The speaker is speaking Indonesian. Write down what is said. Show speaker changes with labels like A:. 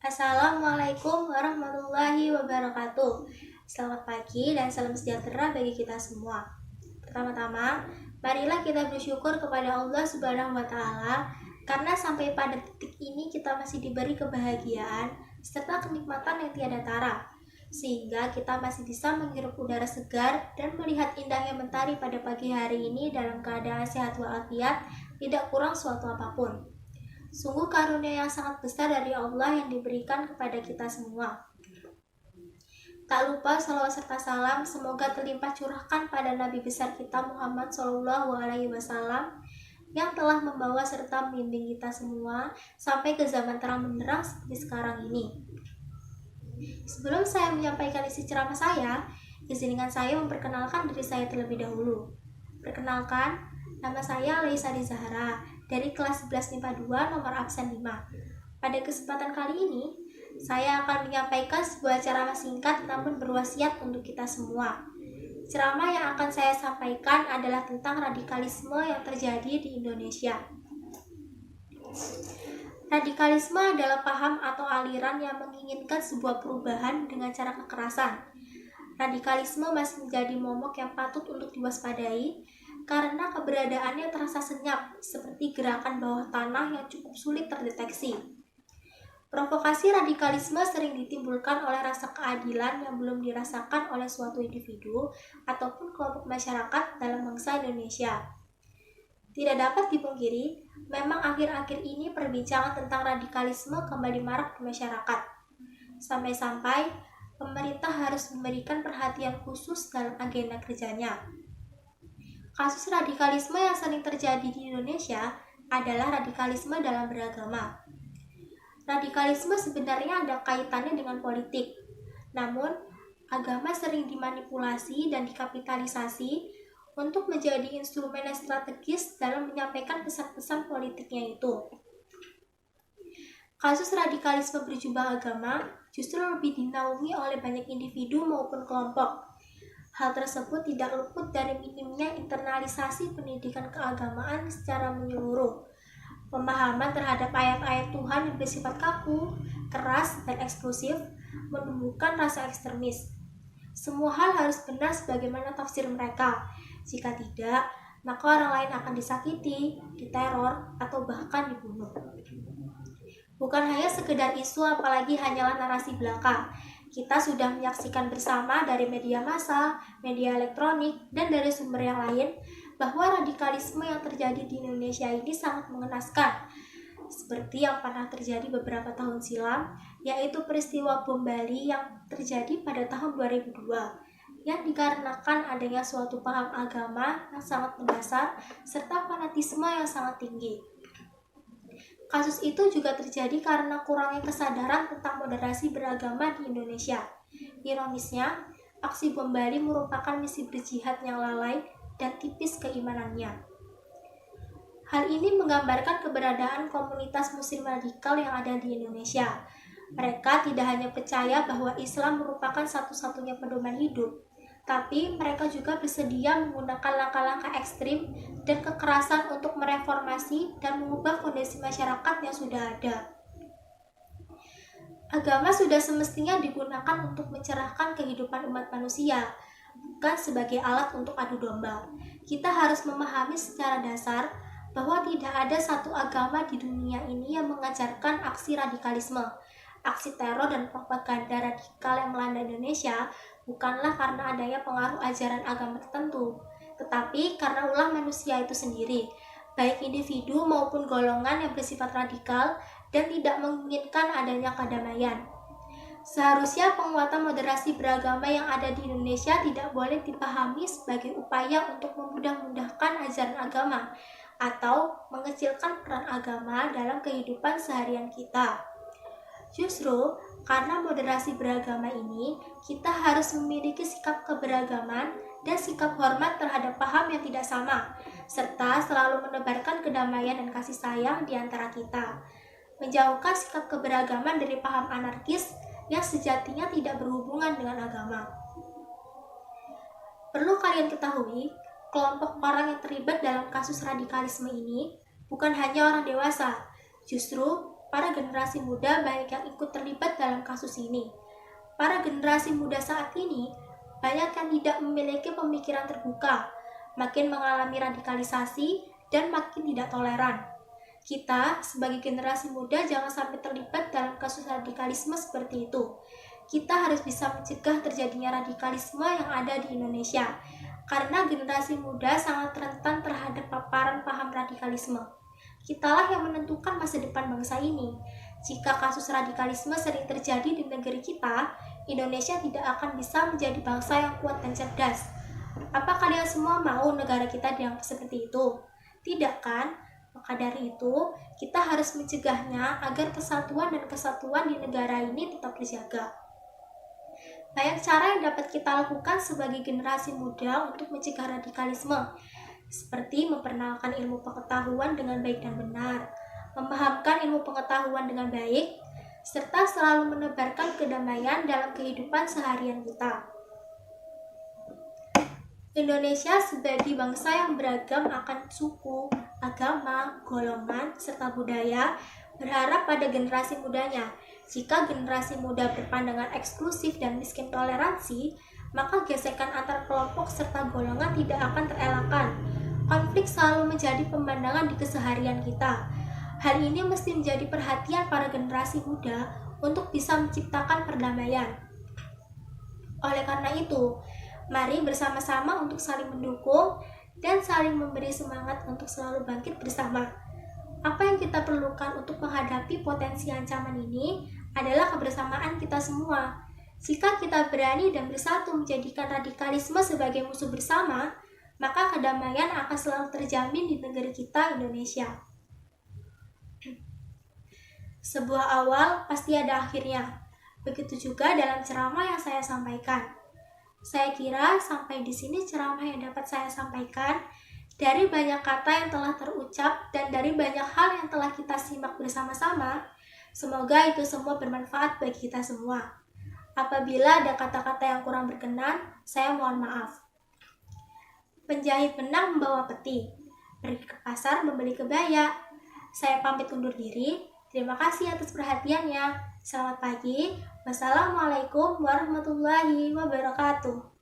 A: Assalamualaikum warahmatullahi wabarakatuh. Selamat pagi dan salam sejahtera bagi kita semua. Pertama-tama, marilah kita bersyukur kepada Allah Subhanahu wa taala karena sampai pada titik ini kita masih diberi kebahagiaan serta kenikmatan yang tiada tara, sehingga kita masih bisa menghirup udara segar dan melihat indahnya mentari pada pagi hari ini dalam keadaan sehat walafiat, tidak kurang suatu apapun. Sungguh karunia yang sangat besar dari Allah yang diberikan kepada kita semua. Tak lupa salawat serta salam semoga terlimpah curahkan pada Nabi besar kita Muhammad Shallallahu Alaihi Wasallam yang telah membawa serta membimbing kita semua sampai ke zaman terang benderang seperti sekarang ini. Sebelum saya menyampaikan isi ceramah saya, izinkan saya memperkenalkan diri saya terlebih dahulu. Perkenalkan, nama saya Laisari Zahra dari kelas 11 MIPA 2 nomor absen 5. Pada kesempatan kali ini, saya akan menyampaikan sebuah ceramah singkat namun berwasiat untuk kita semua. Ceramah yang akan saya sampaikan adalah tentang radikalisme yang terjadi di Indonesia. Radikalisme adalah paham atau aliran yang menginginkan sebuah perubahan dengan cara kekerasan. Radikalisme masih menjadi momok yang patut untuk diwaspadai karena keberadaannya terasa senyap, seperti gerakan bawah tanah yang cukup sulit terdeteksi. Provokasi radikalisme sering ditimbulkan oleh rasa keadilan yang belum dirasakan oleh suatu individu ataupun kelompok masyarakat dalam bangsa Indonesia. Tidak dapat dipungkiri, memang akhir-akhir ini perbincangan tentang radikalisme kembali marak di masyarakat. Sampai-sampai pemerintah harus memberikan perhatian khusus dalam agenda kerjanya. Kasus radikalisme yang sering terjadi di Indonesia adalah radikalisme dalam beragama. Radikalisme sebenarnya ada kaitannya dengan politik, namun agama sering dimanipulasi dan dikapitalisasi untuk menjadi instrumen yang strategis dalam menyampaikan pesan-pesan politiknya itu. Kasus radikalisme berjubah agama justru lebih dinaungi oleh banyak individu maupun kelompok. Hal tersebut tidak luput dari minimnya internalisasi pendidikan keagamaan secara menyeluruh. Pemahaman terhadap ayat-ayat Tuhan yang bersifat kaku, keras, dan eksklusif menumbuhkan rasa ekstremis. Semua hal harus benar sebagaimana tafsir mereka. Jika tidak, maka orang lain akan disakiti, diteror, atau bahkan dibunuh. Bukan hanya sekedar isu, apalagi hanyalah narasi belaka. Kita sudah menyaksikan bersama dari media massa, media elektronik, dan dari sumber yang lain bahwa radikalisme yang terjadi di Indonesia ini sangat mengenaskan. Seperti yang pernah terjadi beberapa tahun silam, yaitu peristiwa bom Bali yang terjadi pada tahun 2002, yang dikarenakan adanya suatu paham agama yang sangat mendasar serta fanatisme yang sangat tinggi. Kasus itu juga terjadi karena kurangnya kesadaran tentang moderasi beragama di Indonesia. Ironisnya, aksi bom Bali merupakan misi berjihad yang lalai dan tipis keimanannya. Hal ini menggambarkan keberadaan komunitas muslim radikal yang ada di Indonesia. Mereka tidak hanya percaya bahwa Islam merupakan satu-satunya pedoman hidup, tapi mereka juga bersedia menggunakan langkah-langkah ekstrim dan kekerasan untuk mereformasi dan mengubah kondisi masyarakat yang sudah ada. Agama sudah semestinya digunakan untuk mencerahkan kehidupan umat manusia, bukan sebagai alat untuk adu domba. Kita harus memahami secara dasar bahwa tidak ada satu agama di dunia ini yang mengajarkan aksi radikalisme. Aksi teror dan propaganda radikal yang melanda Indonesia bukanlah karena adanya pengaruh ajaran agama tertentu, tetapi karena ulah manusia itu sendiri, baik individu maupun golongan yang bersifat radikal dan tidak menginginkan adanya kedamaian. Seharusnya penguatan moderasi beragama yang ada di Indonesia tidak boleh dipahami sebagai upaya untuk memudah-mudahkan ajaran agama atau mengecilkan peran agama dalam kehidupan seharian kita. Justru karena moderasi beragama ini, kita harus memiliki sikap keberagaman dan sikap hormat terhadap paham yang tidak sama, serta selalu menebarkan kedamaian dan kasih sayang di antara kita. Menjauhkan sikap keberagaman dari paham anarkis yang sejatinya tidak berhubungan dengan agama. Perlu kalian ketahui, kelompok orang yang terlibat dalam kasus radikalisme ini bukan hanya orang dewasa, justru para generasi muda banyak yang ikut terlibat dalam kasus ini. Para generasi muda saat ini banyak yang tidak memiliki pemikiran terbuka, makin mengalami radikalisasi, dan makin tidak toleran. Kita, sebagai generasi muda, jangan sampai terlibat dalam kasus radikalisme seperti itu. Kita harus bisa mencegah terjadinya radikalisme yang ada di Indonesia, karena generasi muda sangat rentan terhadap paparan paham radikalisme. Kitalah yang menentukan masa depan bangsa ini. Jika kasus radikalisme sering terjadi di negeri kita, Indonesia tidak akan bisa menjadi bangsa yang kuat dan cerdas. Apa kalian semua mau negara kita dianggap seperti itu? Tidak kan? Maka dari itu, kita harus mencegahnya agar persatuan dan kesatuan di negara ini tetap terjaga. Banyak cara yang dapat kita lakukan sebagai generasi muda untuk mencegah radikalisme, seperti memperkenalkan ilmu pengetahuan dengan baik dan benar, memahamkan ilmu pengetahuan dengan baik, serta selalu menebarkan kedamaian dalam kehidupan seharian kita. Indonesia sebagai bangsa yang beragam akan suku, agama, golongan, serta budaya, berharap pada generasi mudanya. Jika generasi muda berpandangan eksklusif dan miskin toleransi, maka gesekan antar kelompok serta golongan tidak akan terelakkan. Konflik selalu menjadi pemandangan di keseharian kita. Hal ini mesti menjadi perhatian para generasi muda untuk bisa menciptakan perdamaian. Oleh karena itu, mari bersama-sama untuk saling mendukung dan saling memberi semangat untuk selalu bangkit bersama. Apa yang kita perlukan untuk menghadapi potensi ancaman ini adalah kebersamaan kita semua. Jika kita berani dan bersatu menjadikan radikalisme sebagai musuh bersama, maka kedamaian akan selalu terjamin di negeri kita, Indonesia. Sebuah awal pasti ada akhirnya. Begitu juga dalam ceramah yang saya sampaikan. Saya kira sampai di sini ceramah yang dapat saya sampaikan. Dari banyak kata yang telah terucap dan dari banyak hal yang telah kita simak bersama-sama, semoga itu semua bermanfaat bagi kita semua. Apabila ada kata-kata yang kurang berkenan, saya mohon maaf. Penjahit benang membawa peti, pergi ke pasar membeli kebaya. Saya pamit undur diri. Terima kasih atas perhatiannya. Selamat pagi. Wassalamualaikum warahmatullahi wabarakatuh.